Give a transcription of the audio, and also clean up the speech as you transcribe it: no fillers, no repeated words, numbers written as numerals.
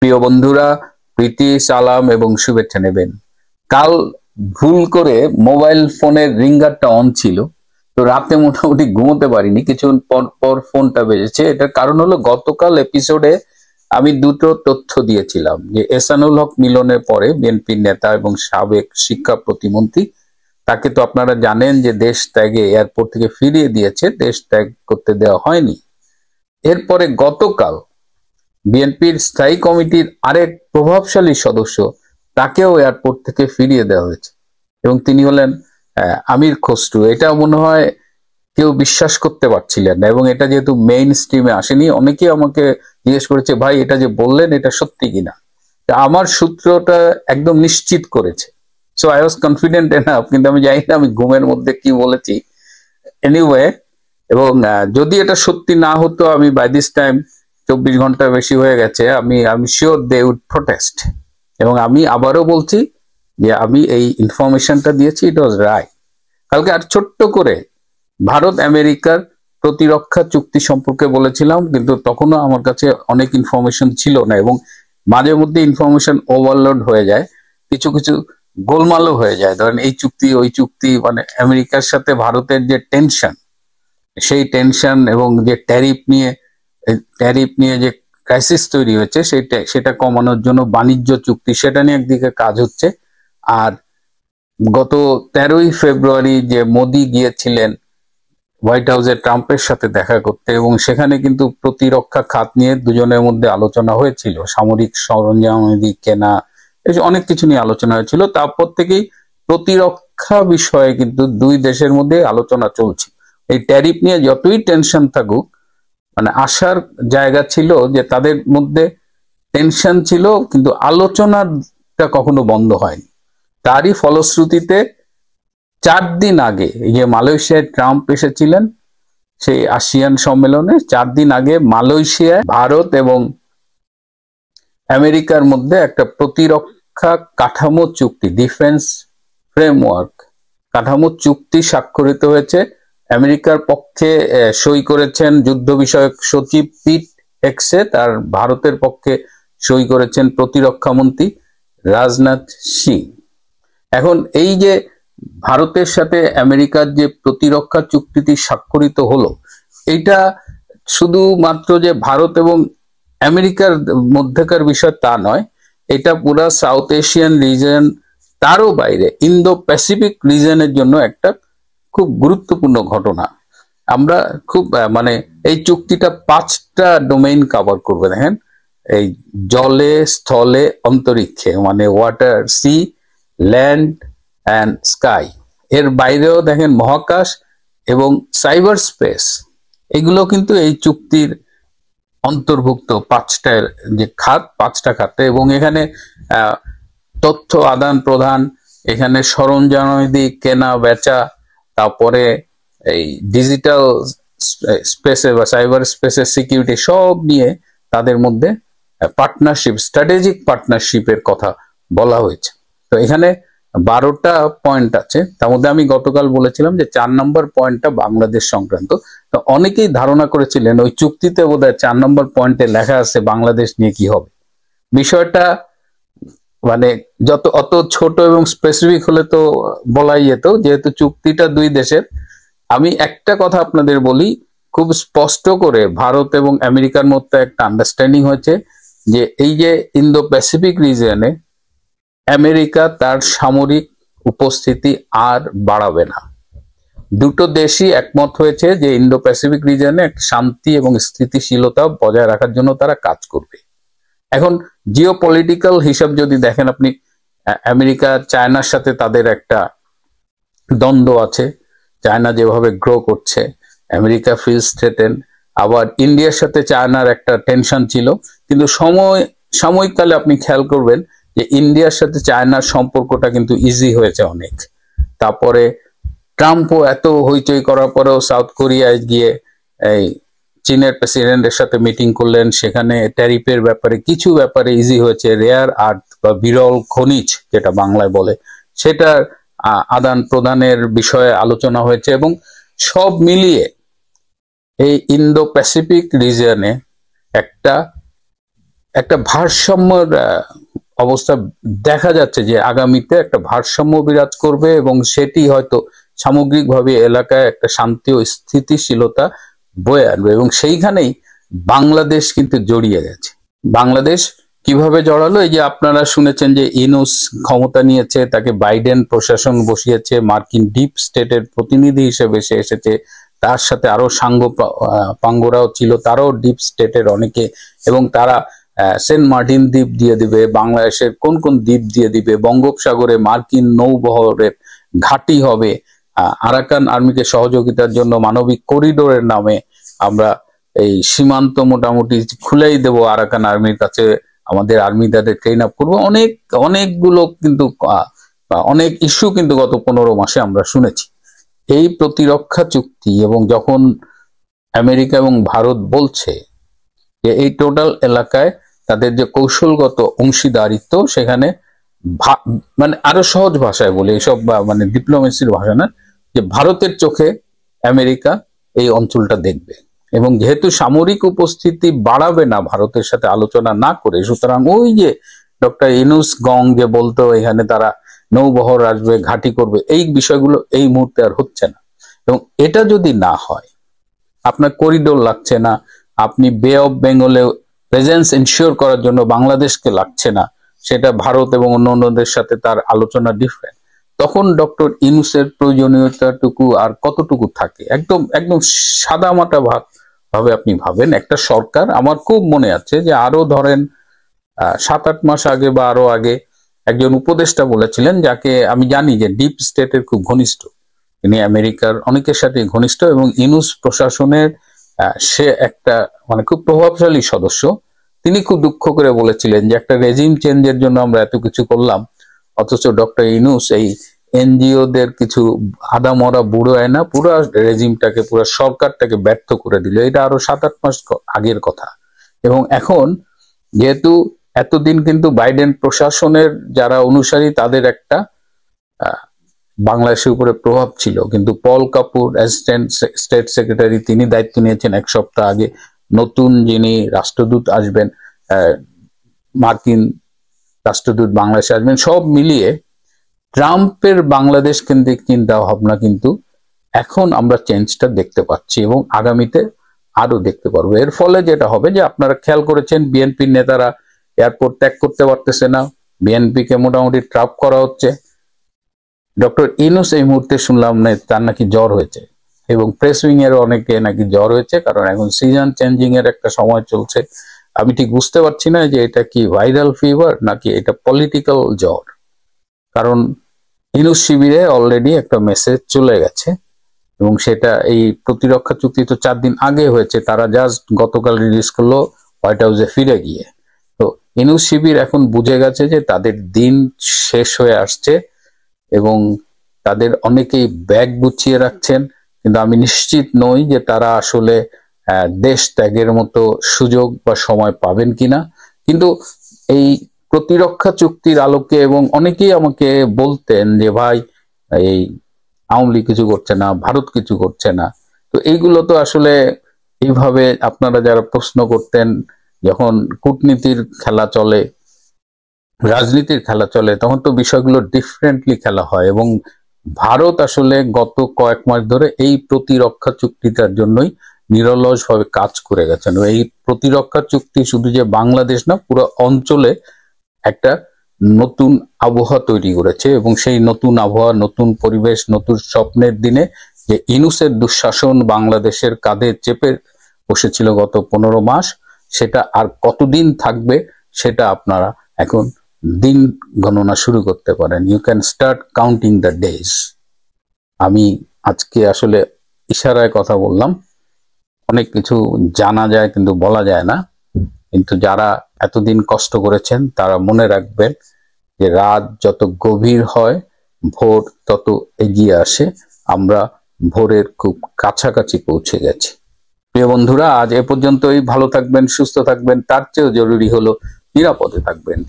প্রিয় বন্ধুরা, প্রীতি সালাম এবং শুভেচ্ছা নেবেন। কাল ভুল করে মোবাইল ফোনের রিঙ্গারটা অন ছিল, তো রাতে মোটামুটি ঘুমোতে পারিনি। কিছুক্ষণ পর পর ফোনটা বেজেছে। এটার কারণ হলো গতকাল এপিসোডে আমি দুটো তথ্য দিয়েছিলাম যে এহসানুল হক মিলনের পরে বিএনপির নেতা এবং সাবেক শিক্ষা প্রতিমন্ত্রী, তাকে তো আপনারা জানেন যে দেশ ত্যাগে এয়ারপোর্ট থেকে ফিরিয়ে দিয়েছে, দেশ ত্যাগ করতে দেওয়া হয়নি। এরপরে গতকাল বিএনপির স্থায়ী কমিটির আরেক প্রভাবশালী সদস্য, তাকেও এয়ারপোর্ট থেকে ফিরিয়ে দেওয়া হয়েছে এবং তিনি হলেন আমির খসরু। এটা মনে হয় কেউ বিশ্বাস করতে পারছিলেন না, এবং এটা যেহেতু মেইন স্ট্রিমে আসেনি, অনেকেই আমাকে জিজ্ঞেস করেছে, ভাই এটা যে বললেন এটা সত্যি কিনা। আমার সূত্রটা একদম নিশ্চিত করেছে। So I was confident enough, কিন্তু আমি জানি না আমি ঘুমের মধ্যে কি বলেছি। এনিওয়ে, এবং যদি এটা সত্যি না হতো, আমি বাই দিস টাইম 24 ঘন্টা বেশি হয়ে গেছে, আমি শিওর দে উড প্রোটেস্ট। এবং আমি আবারও বলছি যে আমি এই ইনফরমেশনটা দিয়েছি, ইট ওয়াজ রাইট। কালকে আর ছোট্ট করে ভারত আমেরিকার প্রতিরক্ষা চুক্তি সম্পর্কে বলেছিলাম, কিন্তু তখনও আমার কাছে অনেক ইনফরমেশন ছিল না, এবং মাঝে মধ্যে ইনফরমেশন ওভারলোড হয়ে যায়, কিছু কিছু গোলমালও হয়ে যায়। ধরেন এই চুক্তি ওই চুক্তি, মানে আমেরিকার সাথে ভারতের যে টেনশন, সেই টেনশন এবং যে ট্যারিফ নিয়ে যে ক্রাইসিস তৈরি হয়েছে, সেটা কমানোর জন্য বাণিজ্য চুক্তি, সেটা নিয়ে একদিকে কাজ হচ্ছে। আর গত 13ই ফেব্রুয়ারি যে মোদি গিয়েছিলেন হোয়াইট হাউসে ট্রাম্পের সাথে দেখা করতে, এবং সেখানে কিন্তু প্রতিরক্ষা খাত নিয়ে দুজনের মধ্যে আলোচনা হয়েছিল, সামরিক সরঞ্জাম কেনা, অনেক কিছু নিয়ে আলোচনা হয়েছিল। তারপর থেকেই প্রতিরক্ষা বিষয়ে কিন্তু দুই দেশের মধ্যে আলোচনা চলছে। এই ট্যারিফ নিয়ে যতই টেনশন থাকুক, মানে আশার জায়গা ছিল যে তাদের মধ্যে টেনশন ছিল, কিন্তু আলোচনাটা কখনো বন্ধ হয়নি। তারই ফলশ্রুতিতে 4 দিন আগে এই যে মালয়েশিয়ায় ট্রাম্প এসেছিলেন, সেই আসিয়ান সম্মেলনে 4 দিন আগে মালয়েশিয়ায় ভারত এবং আমেরিকার মধ্যে একটা প্রতিরক্ষা কাঠামো চুক্তি, ডিফেন্স ফ্রেমওয়ার্ক কাঠামো চুক্তি স্বাক্ষরিত হয়েছে। আমেরিকার পক্ষে সই করেছেন যুদ্ধ বিষয়ক সচিব পিট হেগসেথ, আর ভারতের পক্ষে সই করেছেন প্রতিরক্ষা মন্ত্রী রাজনাথ সিং। এখন এই যে ভারতের সাথে আমেরিকার যে প্রতিরক্ষা চুক্তিটি স্বাক্ষরিত হলো, এটা শুধুমাত্র যে ভারত এবং আমেরিকার মধ্যকার বিষয় তা নয়, এটা পুরা সাউথ এশিয়ান রিজন, তারও বাইরে ইন্দো প্যাসিফিক রিজনের জন্য একটা খুব গুরুত্বপূর্ণ ঘটনা। আমরা খুব মানে এই চুক্তিটা 5টা ডোমেইন কভার করবে। দেখেন, এই জলে, স্থলে, অন্তরিক্ষে, মানে water, sea, land and sky, এর বাইরেও দেখেন মহাকাশ এবং সাইবার স্পেস, এগুলো কিন্তু এই চুক্তির অন্তর্ভুক্ত 5টার যে খাত, 5টা খাতে। এবং এখানে তথ্য আদান প্রদান, এখানে সরঞ্জামাদি কেনা বেচা, তারপরে এই ডিজিটাল স্পেসে বা সাইবার স্পেসের সিকিউরিটি, সব নিয়ে তাদের মধ্যে পার্টনারশিপ, স্ট্র্যাটেজিক পার্টনারশিপের কথা বলা হয়েছে। তো এখানে 12টা পয়েন্ট আছে, তার মধ্যে আমি গতকাল বলেছিলাম যে 4 নম্বর পয়েন্টটা বাংলাদেশ সংক্রান্ত। তো অনেকেই ধারণা করেছিলেন ওই চুক্তিতে বোধহয় 4 নম্বর পয়েন্টে লেখা আছে বাংলাদেশ নিয়ে কি হবে। বিষয়টা মানে অত ছোট এবং স্পেসিফিক হলে তো বলাই যেত, যেহেতু চুক্তিটা দুই দেশের। আমি একটা কথা আপনাদের বলি, খুব স্পষ্ট করে ভারত এবং আমেরিকার মধ্যে একটা আন্ডারস্ট্যান্ডিং হয়েছে যে এই যে ইন্দো প্যাসিফিক রিজিয়নে আমেরিকা তার সামরিক উপস্থিতি আর বাড়াবে না। দুটো দেশই একমত হয়েছে যে ইন্দো প্যাসিফিক রিজিয়নে শান্তি এবং স্থিতিশীলতা বজায় রাখার জন্য তারা কাজ করবে। এখন জিও পলিটিক্যাল হিসাব যদি দেখেন আপনি, আমেরিকা চায়নার সাথে তাদের একটা দ্বন্দ্ব আছে, চায়না যেভাবে গ্রো করছে, আমেরিকা ফিলস থ্রেটেন। আবার ইন্ডিয়ার সাথে চায়নার একটা টেনশন ছিল, কিন্তু সাময়িককালে আপনি খেয়াল করবেন যে ইন্ডিয়ার সাথে চায়নার সম্পর্কটা কিন্তু ইজি হয়েছে অনেক। তারপরে ট্রাম্পও এত হইচই করার পরেও সাউথ কোরিয়ায় গিয়ে এই চীনের প্রেসিডেন্টের সাথে মিটিং করলেন, সেখানে ট্যারিফের ব্যাপারে কিছু ব্যাপারে ইজি হয়েছে, রেয়ার আর্থ বা বিরল খনিজ যেটা বাংলায় বলে, সেটার আদান প্রদানের বিষয়ে আলোচনা হয়েছে। এবং সব মিলিয়ে এই ইন্দো প্যাসিফিক রিজিয়নে একটা একটা ভারসাম্যের অবস্থা দেখা যাচ্ছে, যে আগামীতে একটা ভারসাম্য বিরাজ করবে এবং সেটি হয়তো সামগ্রিকভাবে এলাকায় একটা শান্তি ও স্থিতিশীলতা বয়ে আনবে। এবং সেইখানেই বাংলাদেশ কিন্তু জড়িয়ে গেছে। বাংলাদেশ কিভাবে জড়ালো? এই যে আপনারা শুনেছেন যে ইনুস ক্ষমতা নিয়েছে, তাকে বাইডেন প্রশাসন বসিয়েছে, মার্কিন ডিপ স্টেটের প্রতিনিধি হিসেবে সে এসেছে, তার সাথে আরো সাঙ্গ পাঙ্গরাও ছিল, তারাও ডিপ স্টেটের অনেকে, এবং তারা সেন্ট মার্টিন দ্বীপ দিয়ে দিবে, বাংলাদেশের কোন কোন দ্বীপ দিয়ে দিবে, বঙ্গোপসাগরে মার্কিন নৌবহরের ঘাঁটি হবে, আরাকান আর্মিকে সহযোগিতার জন্য মানবিক করিডোরের নামে আমরা এই সীমান্ত মোটামুটি খুলেই দেব আরাকান আর্মির কাছে, আমাদের আর্মি তাদের ট্রেন আপ করবো, অনেকগুলো কিন্তু অনেক ইস্যু কিন্তু গত 15 মাসে আমরা শুনেছি। এই প্রতিরক্ষা চুক্তি, এবং যখন আমেরিকা এবং ভারত বলছে যে এই টোটাল এলাকায় তাদের যে কৌশলগত অংশীদারিত্ব, সেখানে মানে আরো সহজ ভাষায় বলে, এইসব মানে ডিপ্লোমেসির ভাষা না, যে ভারতের চোখে আমেরিকা এই অঞ্চলটা দেখবে, এবং যেহেতু সামরিক উপস্থিতি বাড়াবে না ভারতের সাথে আলোচনা না করে, সুতরাং ওই যে ডক্টর ইনুস গং যে বলতো এখানে তারা নৌবহর আসবে, ঘাঁটি করবে, এই বিষয়গুলো এই মুহূর্তে আর হচ্ছে না। এবং এটা যদি না হয়, আপনার করিডোর লাগছে না, আপনি বে অফ বেঙ্গলে প্রেজেন্স এনশিওর করার জন্য বাংলাদেশকে লাগছে না, সেটা ভারত এবং অন্যান্যদের সাথে তার আলোচনা ডিফারেন্ট, তখন ডক্টর ইনুসের প্রয়োজনীয়তাটুকু আর কতটুকু থাকে? একদম একদম সাদামাটা ভাবে আপনি ভাবেন, একটা সরকার, আমার খুব মনে আছে যে আরো ধরেন 7-8 মাস আগে বা আরো আগে একজন উপদেষ্টা বলেছিলেন, যাকে আমি জানি যে ডিপ স্টেটের খুব ঘনিষ্ঠ, তিনি আমেরিকার অনেকের সাথে ঘনিষ্ঠ, এবং ইনুস প্রশাসনের সে একটা মানে খুব প্রভাবশালী সদস্য। তিনি খুব দুঃখ করে বলেছিলেন যে একটা রেজিম চেঞ্জের জন্য আমরা এত কিছু করলাম, অথচ ডক্টর ইনুস এই এনজিও দের কিছু আদা মরা বুড়ো আয়না পুরো রেজিমটাকে, পুরো সরকারটাকে ব্যর্থ করে দিল। এটা আরো 7-8 মাস আগের কথা। এবং এখন যেহেতু এতদিন কিন্তু বাইডেন প্রশাসনের যারা অনুসারী, তাদের একটা বাংলাদেশের উপরে প্রভাব ছিল, কিন্তু পল কাপুর অ্যাসিস্ট্যান্ট স্টেট সেক্রেটারি, তিনি দায়িত্ব নিয়েছেন 1 সপ্তাহ আগে, নতুন যিনি রাষ্ট্রদূত আসবেন, মার্কিন রাষ্ট্রদূত বাংলাদেশে আসবেন, সব মিলিয়ে ট্রাম্পের বাংলাদেশ কেন্দ্রিক চিন্তা ভাবনা কিন্তু এখন আমরা চেঞ্জটা দেখতে পাচ্ছি, এবং আগামীতে আরো দেখতে পারবো। এর ফলে যেটা হবে, যে আপনারা খেয়াল করেছেন বিএনপির নেতারা এয়ারপোর্ট ত্যাগ করতে পারতেছে না, বিএনপি কে মোটামুটি ট্রাপ করা হচ্ছে। ডক্টর ইনুস এই মুহূর্তে শুনলাম না তার নাকি জ্বর হয়েছে, এবং প্রেস উইং এর অনেকে নাকি জ্বর হয়েছে, কারণ এখন সিজন চেঞ্জিং এর একটা সময় চলছে। আমি ঠিক বুঝতে পারছি না যে এটা কি ভাইরাল ফিভার নাকি এটা পলিটিক্যাল জ্বর, কারণ ইনুস শিবিরে অলরেডি একটা মেসেজ চলে গেছে, এবং সেটা এই প্রতিরক্ষা চুক্তি তো 4 দিন আগে হয়েছে, তারা জাস্ট গতকাল রিলিজ করলো হোয়াইট হাউসে ফিরে গিয়ে। তো ইনুস শিবির এখন বুঝে গেছে যে তাদের দিন শেষ হয়ে আসছে, এবং তাদের অনেকেই ব্যাগ গুছিয়ে রাখছেন, কিন্তু আমি নিশ্চিত নই যে তারা আসলে দেশ ত্যাগের মতো সুযোগ বা সময় পাবেন কিনা। কিন্তু এই প্রতিরক্ষা চুক্তির আলোকে, এবং অনেকেই আমাকে বলতেন যে ভাই এই আওয়ামী লীগ কিছু করছে না, ভারত কিছু করছে না, তো এইগুলো তো আসলে এইভাবে আপনারা যারা প্রশ্ন করতেন, যখন কূটনীতির খেলা চলে, রাজনীতির খেলা চলে, তখন তো বিষয়গুলো ডিফারেন্টলি খেলা হয়। এবং ভারত আসলে গত কয়েক মাস ধরে এই প্রতিরক্ষা চুক্তিটার জন্যই নিরলস ভাবে কাজ করে গেছেন। এই প্রতিরক্ষা চুক্তি শুধু যে বাংলাদেশ না, পুরো অঞ্চলে একটা নতুন আবহাওয়া তৈরি করেছে, এবং সেই নতুন আবহাওয়া, নতুন পরিবেশ, নতুন স্বপ্নের দিনে যে ইনুসের দুঃশাসন বাংলাদেশের কাঁধে চেপে বসেছিল গত 15 মাস, সেটা আর কতদিন থাকবে সেটা আপনারা এখন দিন গণনা শুরু করতে পারেন। You can start counting the days. আমি আজকে আসলে ইশারায় কথা বললাম, অনেক কিছু জানা যায় কিন্তু বলা যায় না, কিন্তু যারা এতদিন কষ্ট করেছেন তারা মনে রাখবেন যে রাত যত গভীর হয় ভোর তত এগিয়ে আসে, আমরা ভোরের খুব কাছাকাছি পৌঁছে গেছি। প্রিয় বন্ধুরা, আজ এ পর্যন্তই। ভালো থাকবেন, সুস্থ থাকবেন, তার চেয়েও জরুরি হলো নিরাপদে থাকবেন।